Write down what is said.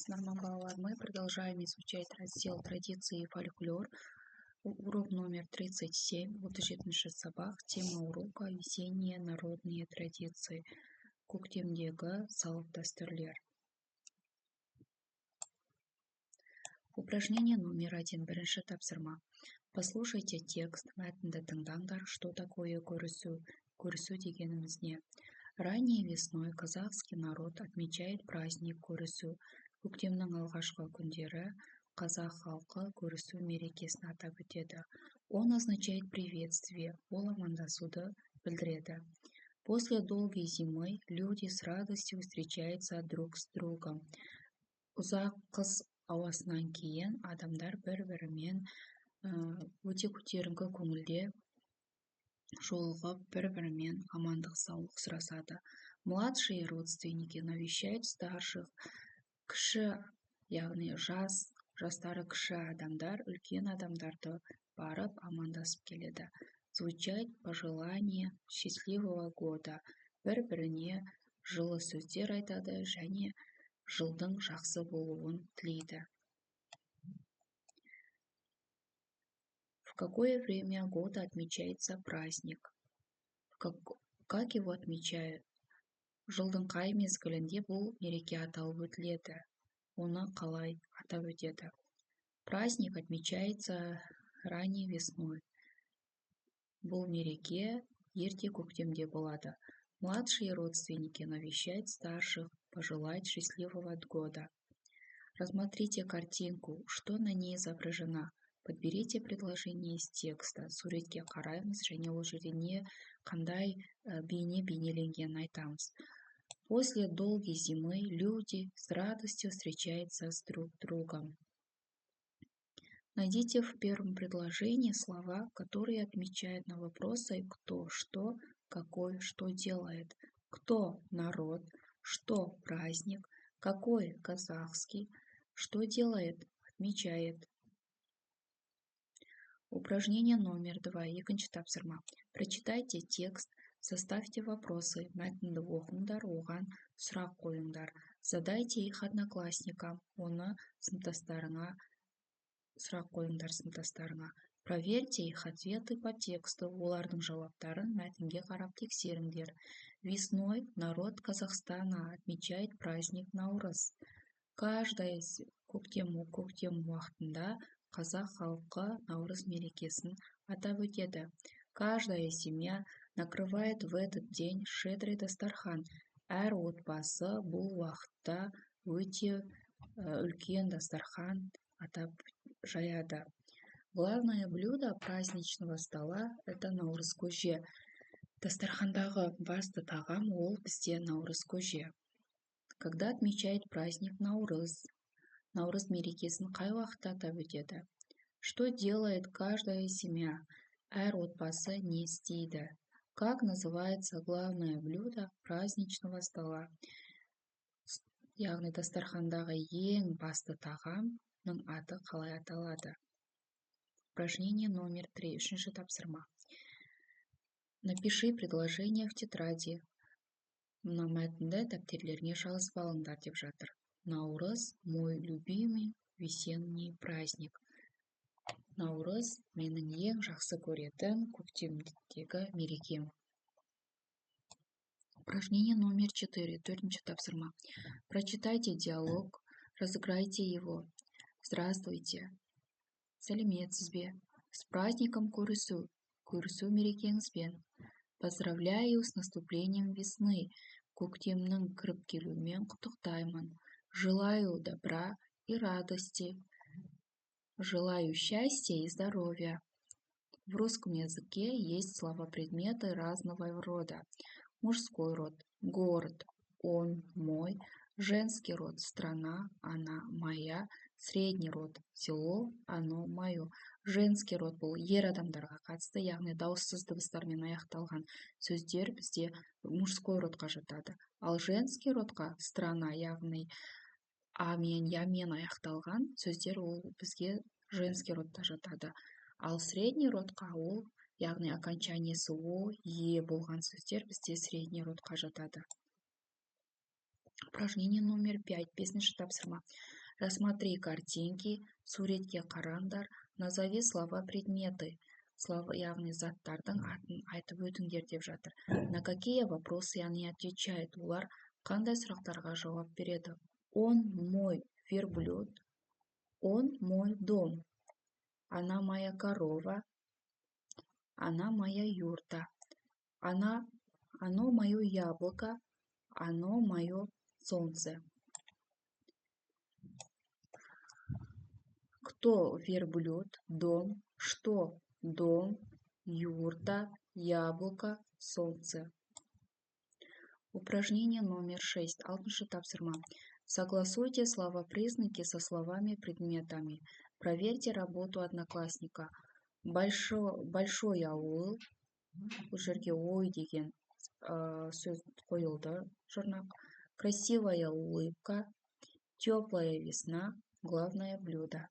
Норман балалар, мы продолжаем изучать раздел традиции и фольклор. Урок номер 37, 37 сабақ, тема урока весенние народные традиции. Көктемдегі салт-дәстүрлер. Упражнение номер 1, бірінші тапсырма. Послушайте текст, мәтінді тыңдаңдар, что такое көрісу. Көрісу дегеніміз не? Ранней весной казахский народ отмечает праздник көрісу. Көктемнің алғашқы күндері қазақ халқы көрісу мерекесін атап өтеді. Он означает приветствие, ол амандасуды білдіреді. После долгой зимы люди с радостью встречаются друг с другом. Ұзақ қыс ауасынан кейін адамдар бір-бірімен өте көтеріңкі көңілде жолығып, бір-бірімен амандық саулық сұрасады. Младшие родственники навещают старших. Кіші, яғни жастары кіші адамдар, үлкен адамдарды барып амандасып келеді. Звучать пожелания счастливого года. Бір-біріне жылы сөздер айтады және жылдың жақсы болуын тілейді. В какое время года отмечается праздник? Как его отмечают? Жылдың қай мезгілінде бұл мереке аталып өтіледі? Оны қалай атап өтеді? Праздник отмечается ранней весной. Бұл мереке ерте көктемде болады. Младшие родственники навещают старших, пожелать счастливого года. Рассмотрите картинку, что на ней изображено. Подберите предложение из текста. Суретке қараймыз және ол жерде не қандай бейне бейнеленгенін айтамыз. После долгой зимы люди с радостью встречаются с друг другом. Найдите в первом предложении слова, которые отмечают на вопросы кто, что, какой, что делает. Кто – народ, что – праздник, какой – казахский, что делает – отмечает. Упражнение номер 2. Екінші тапсырма. Прочитайте текст, составьте вопросы, мәтінді оқыңдар, оған сұрақ қойыңдар. Задайте их одноклассникам, оны сыныптастарыңа сұрақ қойыңдар сыныптастарыңа. Проверьте их ответы по тексту, олардың жауаптарын мәтінге қарап тексеріңдер. Весной народ Казахстана отмечает праздник Наурыз. Каждая көктем уақытында қазақ халқы Наурыз мерекесін атап өтеді. Каждая семья накрывает в этот день щедрый дастархан. Әр отбасы бұл уақытта өте үлкен дастархан атап жаяды. Главное блюдо праздничного стола – это наурыз көже. Дастархандағы басты тағам ол бізде наурыз көже. Когда отмечает праздник Наурыз? Наурыз мерекесін қай уақытта атап өтеді? Что делает каждая семья? Әр отбасы не істейді? Как называется главное блюдо праздничного стола? Яғни дастархандағы ең басты тағамның аты қалай аталады? Упражнение номер 3. Үшінші тапсырма. Напиши предложение в тетради. Мына мәтінді дәптерлеріңе жазып алыңдар деп жатыр. Наурыз – мой любимый весенний праздник. Наурыз – менің ең жақсы көретін көктемдегі мерекем. Упражнение номер 4. Төртінші тапсырма. Прочитайте диалог, разыграйте его. Здравствуйте. Сәлеметсіз бе? С праздником көрісу. Көрісу мерекеңізбен. Поздравляю с наступлением весны. Көктемнің кіріп келуімен құттықтаймын. Желаю добра и радости. Желаю счастья и здоровья. В русском языке есть слова-предметы разного рода. Мужской род – город, он, мой. Женский род – страна, она, моя. Средний род – село, оно, мое. Женский род бұл ер адамдарға қатысты, яғни дауыссыз дыбыстармен аяқталған сөздер бізде мужской родқа жатады. Ал женский родқа страна, яғни амен, ямен аяқталған сөздер ол бізге женский родта жатады. Ал средний родқа ол, яғни окончаниесі о, е болған сөздер бізде средний родқа жатады. Упражнение номер 5. Бесінші тапсырма. Рассмотри картинки, суретке қараңдар, назови слова предметы. Слова, яғни заттардың атын айтып өтіңдер деп жатыр. На какие вопросы они отвечают? Олар қандай сұрақтарға жауап береді? Он мой верблюд, он мой дом, она моя корова, она моя юрта, оно мое яблоко, оно мое солнце. Кто верблюд? Дом. Что? Дом, юрта, яблоко, солнце. Упражнение номер 6. Алтыншы тапсырма. Согласуйте словопризнаки со словами-предметами. Проверьте работу одноклассника. Большой ауыл. Бұл жерге ой деген сөз қойылды. Жұрнақ. Красивая улыбка. Теплая весна. Главное блюдо.